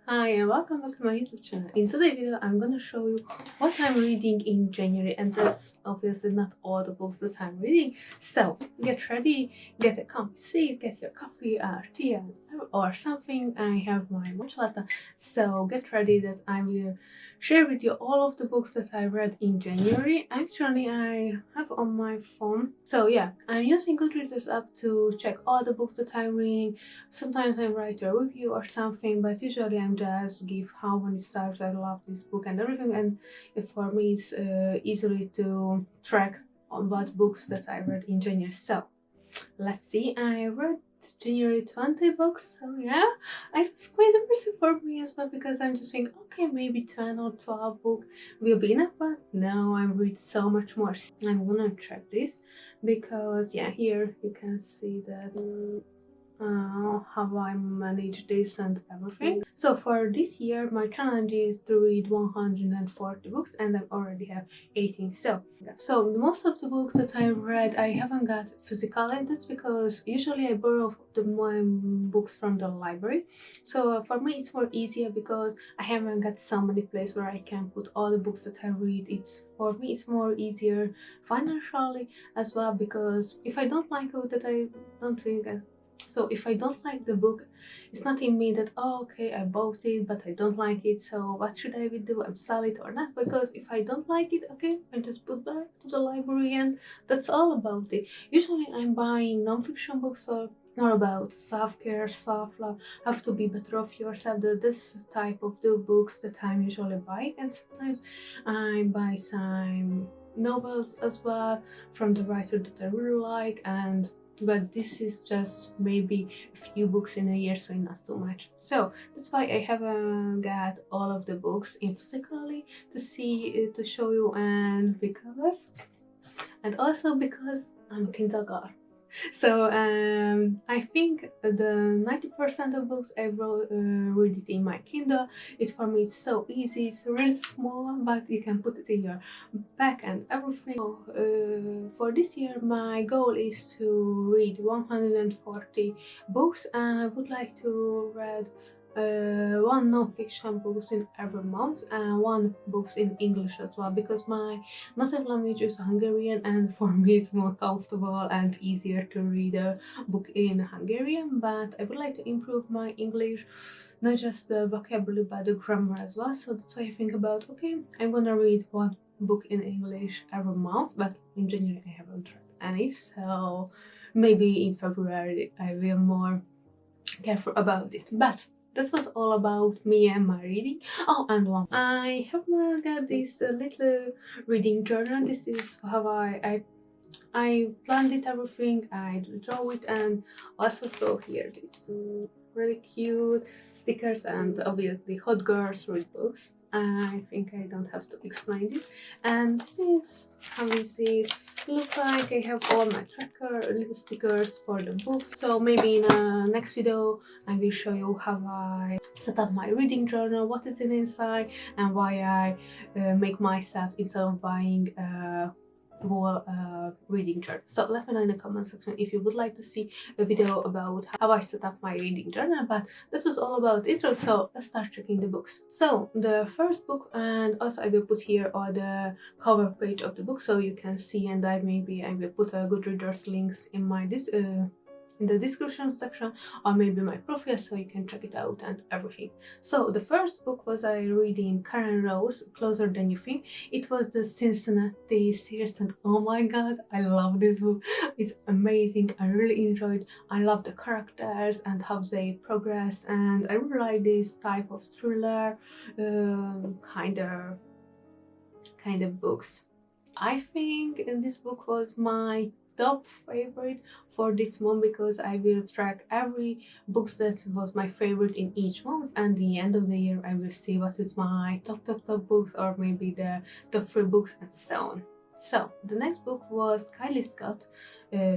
Hi and welcome back to my YouTube channel. In today's video I'm gonna show you what I'm reading in January, and that's obviously not all the books that I'm reading. So get ready, get a comfy seat, get your coffee or tea or something. I have my matcha latte, so get ready that I will share with you all of the books that I read in January. Actually I have on my phone, so yeah, I'm using Goodreads app to check all the books that I'm reading. Sometimes I write a review or something, but usually I'm just give how many stars I love this book and everything, and for me it's easily to track on what books that I read in January. So let's see, I read January 20 books, so yeah, it was quite impressive for me as well, because I'm just thinking, okay, maybe 10 or 12 book will be enough, but no, I read so much more. I'm gonna check this because yeah, here you can see that how I manage this and everything. So for this year my challenge is to read 140 books, and I already have 18. So most of the books that I read I haven't got physically. That's because usually I borrow my books from the library. So for me it's more easier because I haven't got so many places where I can put all the books that I read. It's for me it's more easier financially as well, because if I don't like it, that I don't think so if I don't like the book, it's not in me that, oh, okay, I bought it, but I don't like it, so what should I do? I'm sell it or not? Because if I don't like it, okay, I just put back to the library, and that's all about it. Usually I'm buying non-fiction books or more about self-care, self-love, have to be better of yourself. This type of the books that I'm usually buying, and sometimes I buy some novels as well from the writer that I really like, and but this is just maybe a few books in a year, so not too much. So that's why I haven't got all of the books in physically to see to show you, and also because I'm a Kindle girl. So I think the 90% of books I read it in my Kindle. It for me it's so easy. It's really small, but you can put it in your bag and everything. So, for this year, my goal is to read 140 books, and I would like to read one non-fiction books in every month and one books in English as well, because my native language is Hungarian, and for me it's more comfortable and easier to read a book in Hungarian, but I would like to improve my English, not just the vocabulary but the grammar as well. So that's why I think about, okay, I'm gonna read one book in English every month, but in January I haven't read any, so maybe in February I will more careful about it. But that was all about me and my reading. Oh, and one, I have got this little reading journal. This is how I planned it, everything. I draw it, and also so here this really cute stickers, and obviously hot girls read books. I think I don't have to explain this. And this is how is it look like. I have all my tracker little stickers for the books. So maybe in a next video I will show you how I set up my reading journal, what is in inside, and why I make myself, instead of buying whole reading journal. So let me know in the comment section if you would like to see a video about how I set up my reading journal, but that was all about intro, so let's start checking the books. So the first book, and also I will put here on the cover page of the book so you can see, and I will put a Goodreads links in my in the description section, or maybe my profile, so you can check it out and everything. So the first book was I reading Karen Rose, Closer Than You Think. It was the Cincinnati series, and oh my god, I love this book. It's amazing. I really enjoyed. I love the characters and how they progress, and I really like this type of thriller kind of books. I think this book was my top favorite for this month, because I will track every books that was my favorite in each month, and the end of the year I will see what is my top books, or maybe the top 3 books and so on. So the next book was Kylie Scott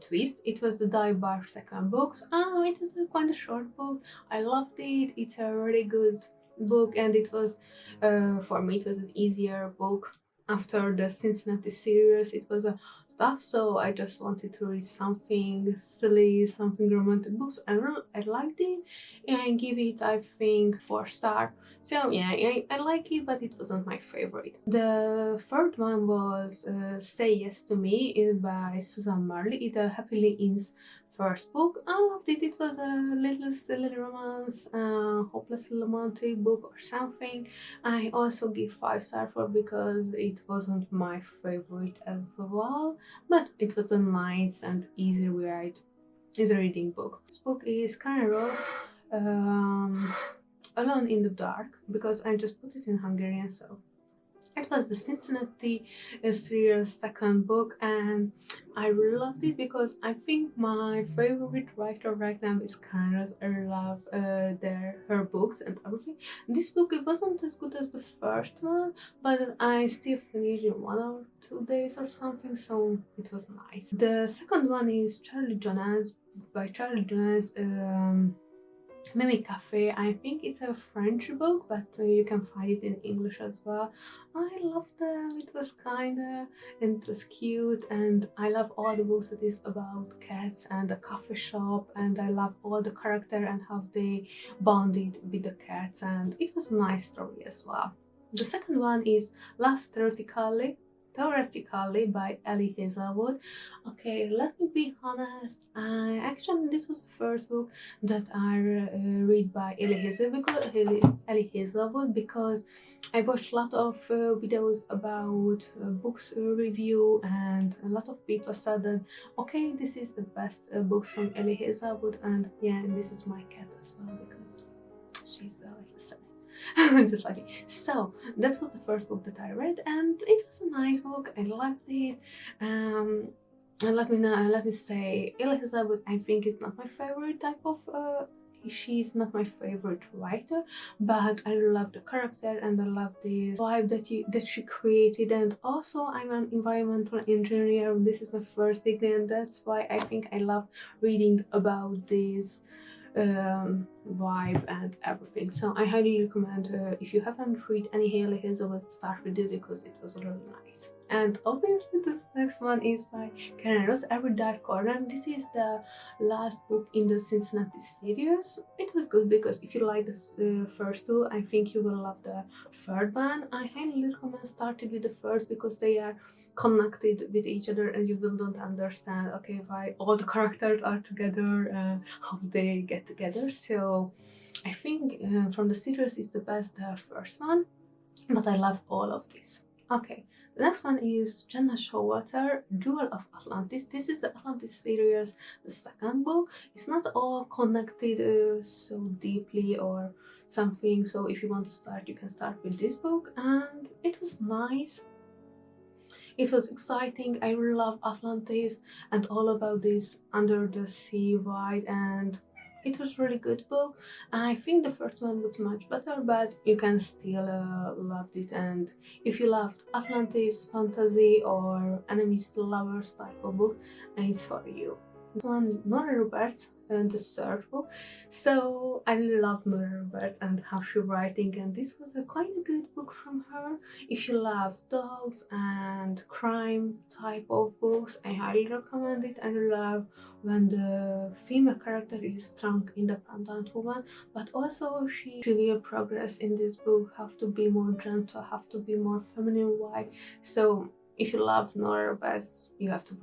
Twist. It was the Dive Bar second book. It was a quite a short book. I loved it. It's a really good book, and it was for me it was an easier book after the Cincinnati series. It was a stuff, so I just wanted to read something silly, something romantic books. I liked it, and I give it, I think, 4 star. So yeah, I like it, but it wasn't my favorite. The third one was Say Yes to Me by Susan Marley. It's a Happily Inn's first book. I loved it. It was a little silly romance, hopelessly romantic book or something. I also give 5 star for because it wasn't my favorite as well, but it was a nice and easy read, easy reading book. This book is Karen Ross, Alone in the Dark, because I just put it in Hungarian, so it was the Cincinnati series second book, and I really loved it because I think my favorite writer right now is Karen Ross. I love her books and everything. This book, it wasn't as good as the first one, but I still finished in 1 or 2 days or something, so it was nice. The second one is Charlie Jonas by Charlie Jonas. Mimi Cafe. I think it's a French book, but you can find it in English as well. I loved them. It was kinda, and it was cute, and I love all the books that is about cats and a coffee shop, and I love all the character and how they bonded with the cats, and it was a nice story as well. The second one is Love Theoretically by Ellie Hazelwood. Okay, let me be honest. Actually, this was the first book that I read by Ellie Hazelwood, because I watched a lot of videos about books review, and a lot of people said that okay, this is the best books from Ellie Hazelwood, and yeah, and this is my cat as well because she's a little sad. Just like me. So that was the first book that I read, and it was a nice book. I loved it. And let me say, Elizabeth, I think is not my favorite type of. She's not my favorite writer, but I love the character and I love this vibe that she created. And also, I'm an environmental engineer. This is my first degree, and that's why I think I love reading about this vibe and everything. So I highly recommend if you haven't read any Haley Hazelwood, start with it because it was really nice. And obviously this next one is by Karen Ross, Every Dark Corner. This is the last book in the Cincinnati series. It was good because if you like the first two, I think you will love the third one. I highly recommend starting with the first because they are connected with each other and you will not understand okay why all the characters are together, how they get together. So I think from the series is the best first one, but I love all of this. Okay, the next one is Jenna Showalter, Jewel of Atlantis. This is the Atlantis series, the second book. It's not all connected so deeply or something, so if you want to start, you can start with this book, and it was nice. It was exciting. I really love Atlantis and all about this under the sea vibe, and it was really good book. I think the first one was much better, but you can still love it. And if you loved Atlantis, fantasy, or enemies to lovers type of book, it's for you. One, Nora Roberts, the third book. So I really love Nora Roberts and how she's writing, and this was a quite a good book from her. If you love dogs and crime type of books, I highly recommend it. I love when the female character is strong, independent woman, but also she will progress in this book, have to be more gentle, have to be more feminine wife. So if you love Nora Roberts, you have to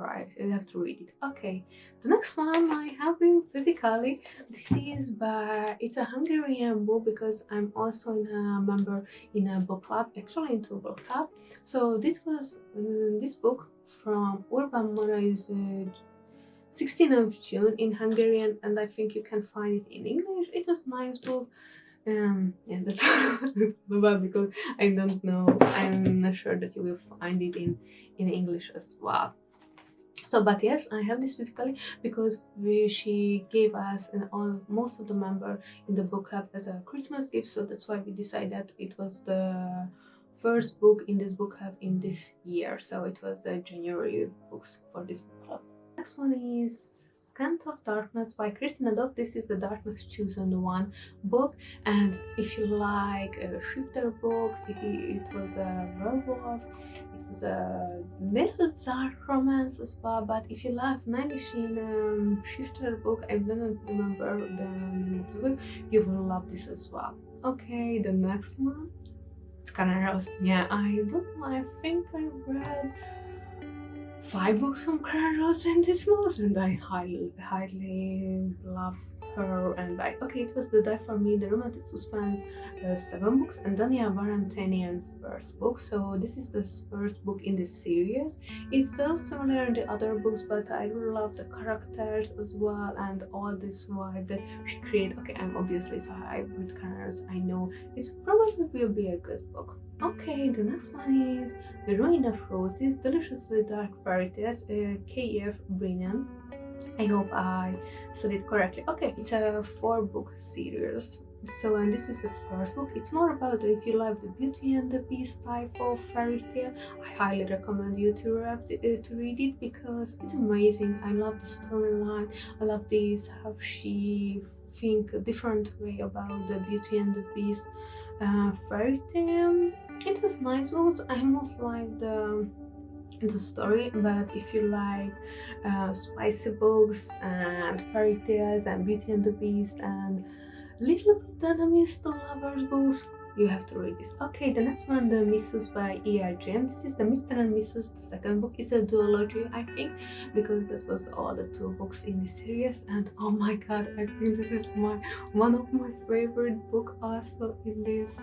read it. Okay, the next one I have been physically. This is it's a Hungarian book because I'm also a member in a book club, actually into a book club. So this was this book from Urban Mona is 16th of June in Hungarian, and I think you can find it in English. It was a nice book. Yeah, that's about because I don't know. I'm not sure that you will find it in English as well. So, but yes, I have this physically because she gave us most of the member in the book club as a Christmas gift. So that's why we decided it was the first book in this book club in this year. So it was the January books for this book club. Next one is Scent of Darkness by Christina Dog. This is the Darkness Chosen One book, and if you like shifter books, it was a werewolf, it was a little dark romance as well, but if you like 90s shifter book, I don't remember the name of the book, you will love this as well. Okay, the next one, it's Canon M50. Yeah, I don't know, I think I read 5 books from Canon in this month, and I highly love her. And like, okay, it was The Die for Me, the romantic suspense, 7 books, and Dania Varantanian first book. So this is the first book in this series. It's so similar in the other books, but I really love the characters as well and all this vibe that she created. Okay, I'm obviously, if I read Canon, I know it probably will be a good book. Okay, the next one is The Ruin of Roses, Deliciously Dark Fairy Tales, K.F. Brennan. I hope I said it correctly. Okay, it's a 4-book series. So, and this is the first book. It's more about if you love the Beauty and the Beast type of fairy tale. I highly recommend you to read it because it's amazing. I love the storyline. I love this, how she think a different way about the Beauty and the Beast fairy tale. It was nice books. I almost liked the story, but if you like spicy books and fairy tales and Beauty and the Beast and little bit enemies to lovers books, you have to read this. Okay, the next one, The Missus by E.R. James. This is the Mr. and Mrs. The second book. It's a duology, I think, because that was all the 2 books in the series. And oh my god, I think this is one of my favorite book also in this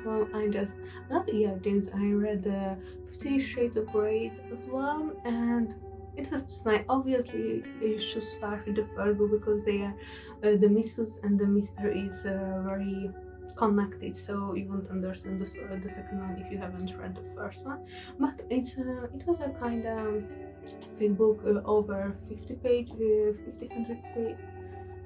one. I just love E.R. James. I read the 50 Shades of Grey as well, and it was just like, obviously you should start with the first book because they are the Mrs. and the Mr. is very connected, so you won't understand the second one if you haven't read the first one. But it was a kind of thick book, over 50 page,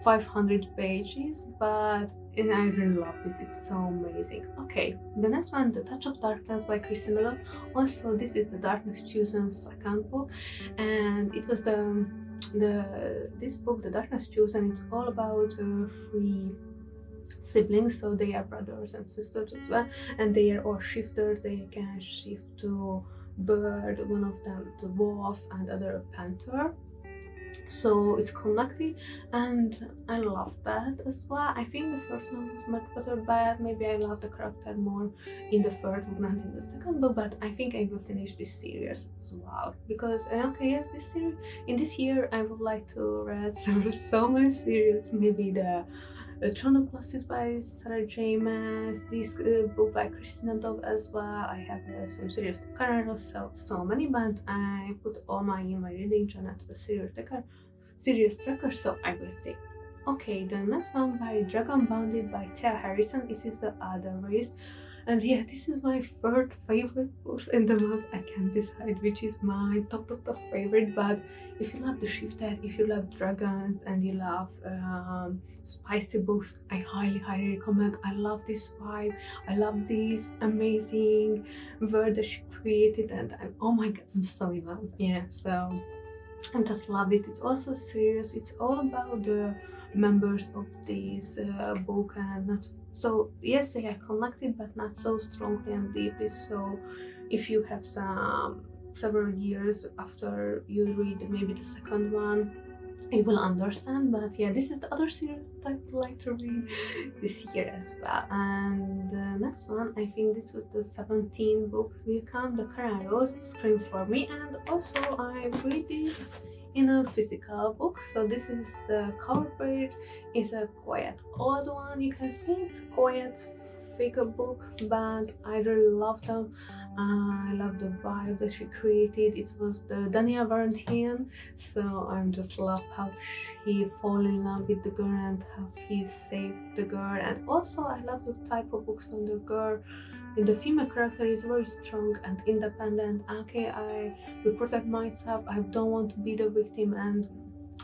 500 pages, but I really loved it. It's so amazing. Okay, the next one, The Touch of Darkness by Christina Dog. Also, this is the Darkness Chosen second book, and it was this book, The Darkness Chosen. It's all about 3 siblings, so they are brothers and sisters as well, and they are all shifters. They can shift to bird, one of them to wolf, and other panther. So it's connected, and I love that as well. I think the first one was much better, but maybe I love the character more in the third book than in the second book. But I think I will finish this series as well because okay, yes, in this year I would like to read so many series. Maybe the Throne of Glasses by Sarah J. Maas, this book by Christina Dog as well. I have some series of Canon, so many, but I put all my reading journal to a series tracker, so I will see. Okay, the next one by Dragon Bounded by Thea Harrison. This is the other race. And yeah, this is my third favorite book in the month. I can't decide which is my top of the favorite, but if you love the shifter, if you love dragons, and you love spicy books, I highly recommend. I love this vibe. I love this amazing world that she created, and oh my god, I'm so in love. Yeah, so I just loved it. It's also serious. It's all about the members of this book, and not so, yes, they are connected, but not so strongly and deeply. So if you have several years after you read maybe the second one, you will understand. But yeah, this is the other series that I would like to read this year as well. And the next one, I think this was the 17th book, will come, The Karen Rose, Scream for Me. And also I read this in a physical book, so this is the cover page. It's a quite old one, you can see it's quite figure book, but I really love them. I love the vibe that she created. It was the Dania Varantanian, so I just love how he fall in love with the girl and how he saved the girl. And also I love the type of books when the girl, the female character, is very strong and independent. Okay, I will protect myself, I don't want to be the victim, and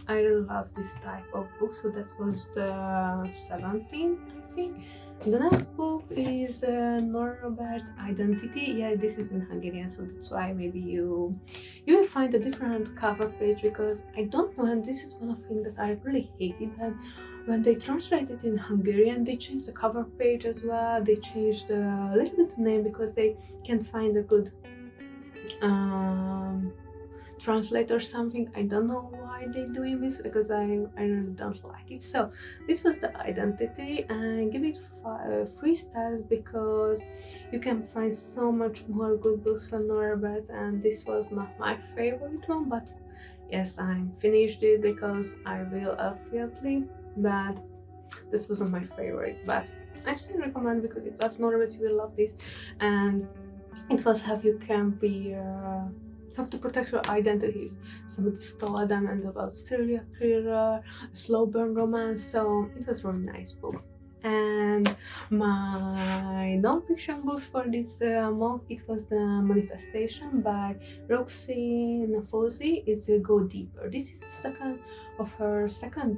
I really love this type of book. So that was the 17th, I think. The next book is Norbert's Identity. Yeah, this is in Hungarian, so that's why maybe you will find a different cover page, because I don't know, and this is one of the things that I really hated, that when they translated in Hungarian, they changed the cover page as well. They changed a little bit the name because they can't find a good translate or something. I don't know why they're doing this, because I really don't like it. So this was the Identity, and give it 3 stars, because you can find so much more good books on Norbert, and this was not my favorite one, but yes, I finished it because I will obviously, but this wasn't my favorite. But I still recommend, because if you love Norbert, you will love this. And it was how you can be have to protect your identity. Somebody stole them, and about serial killer, slow burn romance. So it was a really nice book. And my non-fiction books for this month, it was The Manifestation by Roxy Nafosi. It's Go Deeper. This is the second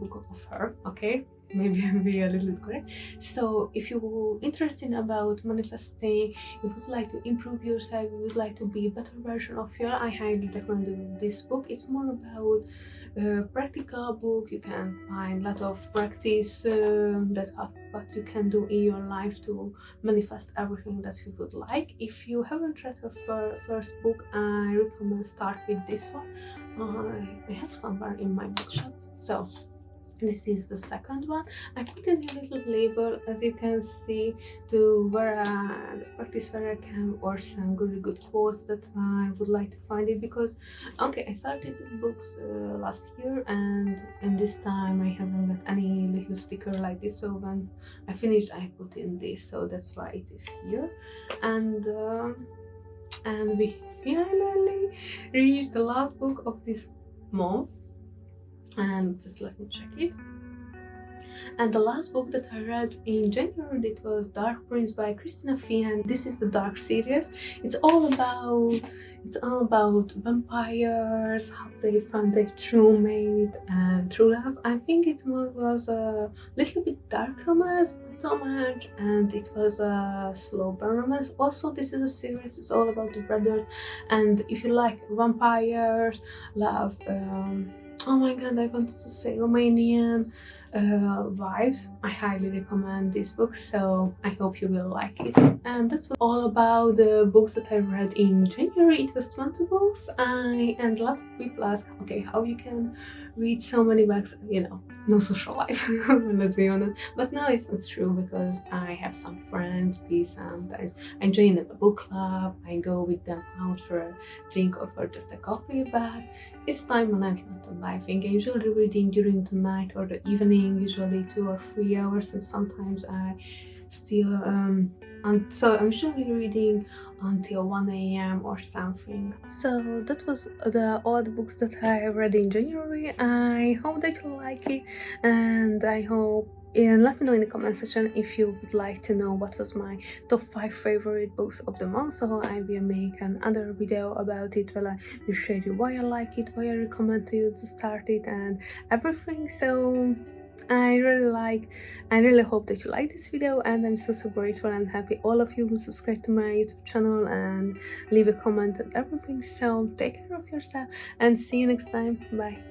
book of her, okay? Maybe I'll be a little bit correct. So if you're interested about manifesting, you would like to improve yourself, you would like to be a better version of you, I highly recommend this book. It's more about a practical book. You can find a lot of practice what you can do in your life to manifest everything that you would like. If you haven't read her first book, I recommend start with this one. I have somewhere in my bookshop. So this is the second one. I put in a little label, as you can see, to where the practice where I can, or some really good quotes that I would like to find it, because okay, I started the books last year, and this time I haven't got any little sticker like this, so when I finished I put in this, so that's why it is here. And we finally reached the last book of this month, and just let me check it. And the last book that I read in January, it was Dark Prince by Christina Fee, and this is the Dark series. It's all about vampires, how they found their true mate and true love. I think it was a little bit dark romance, not so much, and it was a slow burn romance. Also, this is a series, it's all about the brothers, and if you like vampires, love, oh my god, I wanted to say Romanian vibes, I highly recommend this book, so I hope you will like it. And that's all about the books that I read in January. It was 20 books, and a lot of people ask, okay, how you can read so many books, no social life, let's be honest. But no, it's not true, because I have some friends, sometimes I join a book club, I go with them out for a drink or for just a coffee, but it's time management, and I think I'm usually reading during the night or the evening, usually 2 or 3 hours, and sometimes I still so I'm usually reading until 1 a.m. or something. So that was all the books that I read in January. I hope that you like it, and I hope, and let me know in the comment section if you would like to know what was my top 5 favorite books of the month, so I will make another video about it, where I will share you why I like it, why I recommend to you to start it, and everything. So I really hope that you like this video, and I'm so grateful and happy all of you who subscribe to my YouTube channel and leave a comment and everything. So take care of yourself, and see you next time. Bye.